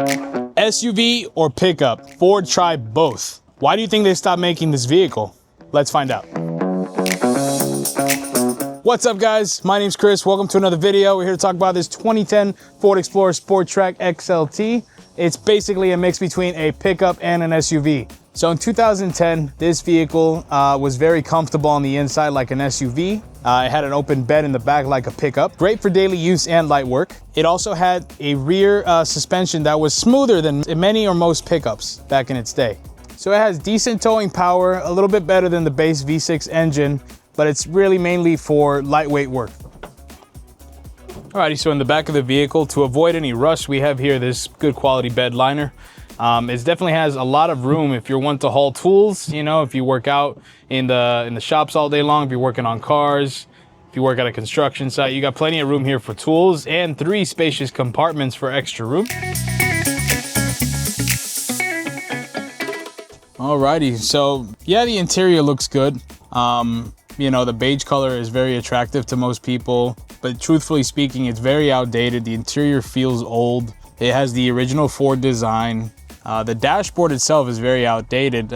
SUV or pickup? Ford tried both. Why do you think they stopped making this vehicle? Let's find out. What's up, guys? My name's Chris. Welcome to another video. We're here to talk about this 2010 Ford Explorer Sport Trac XLT. It's basically a mix between a pickup and an SUV. So in 2010, this vehicle was very comfortable on the inside like an SUV. It had an open bed in the back like a pickup. Great for daily use and light work. It also had a rear suspension that was smoother than many or most pickups back in its day. So it has decent towing power, a little bit better than the base V6 engine, but it's really mainly for lightweight work. Alrighty, so in the back of the vehicle, to avoid any rust, we have here this good quality bed liner. It definitely has a lot of room if you're one to haul tools, you know, if you work out in the shops all day long, if you're working on cars, if you work at a construction site, you got plenty of room here for tools and 3 spacious compartments for extra room. Alrighty, so yeah, the interior looks good. You know, the beige color is very attractive to most people, but truthfully speaking, it's very outdated. The interior feels old. It has the original Ford design. The dashboard itself is very outdated,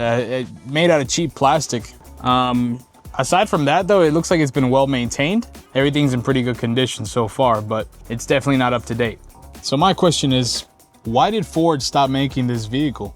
made out of cheap plastic. Aside from that though, it looks like it's been well maintained. Everything's in pretty good condition so far, but it's definitely not up to date. So my question is, why did Ford stop making this vehicle?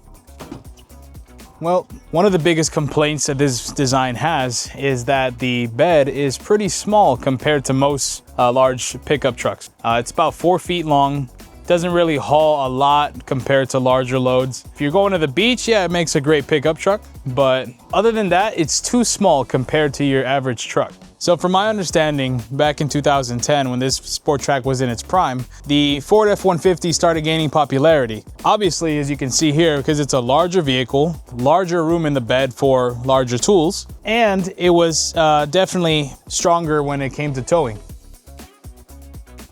Well, one of the biggest complaints that this design has is that the bed is pretty small compared to most large pickup trucks. It's about 4 feet long. Doesn't really haul a lot compared to larger loads. If you're going to the beach, yeah, it makes a great pickup truck, but other than that, it's too small compared to your average truck. So from my understanding, back in 2010, when this Sport Trac was in its prime, the Ford F-150 started gaining popularity. Obviously, as you can see here, because it's a larger vehicle, larger room in the bed for larger tools, and it was definitely stronger when it came to towing.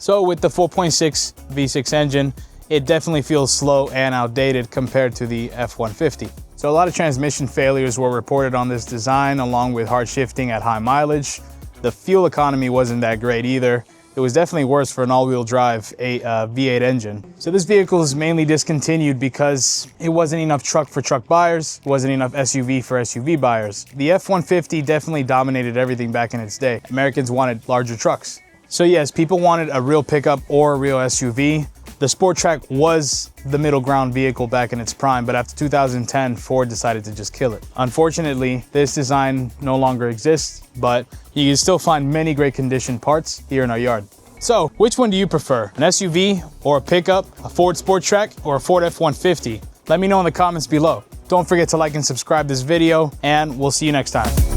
So with the 4.6 V6 engine, it definitely feels slow and outdated compared to the F-150. So a lot of transmission failures were reported on this design, along with hard shifting at high mileage. The fuel economy wasn't that great either. It was definitely worse for an all-wheel drive V8 engine. So this vehicle is mainly discontinued because it wasn't enough truck for truck buyers, wasn't enough SUV for SUV buyers. The F-150 definitely dominated everything back in its day. Americans wanted larger trucks. So yes, people wanted a real pickup or a real SUV. The Sport Trac was the middle ground vehicle back in its prime, but after 2010, Ford decided to just kill it. Unfortunately, this design no longer exists, but you can still find many great condition parts here in our yard. So, which one do you prefer? An SUV or a pickup, a Ford Sport Trac or a Ford F-150? Let me know in the comments below. Don't forget to like and subscribe this video, and we'll see you next time.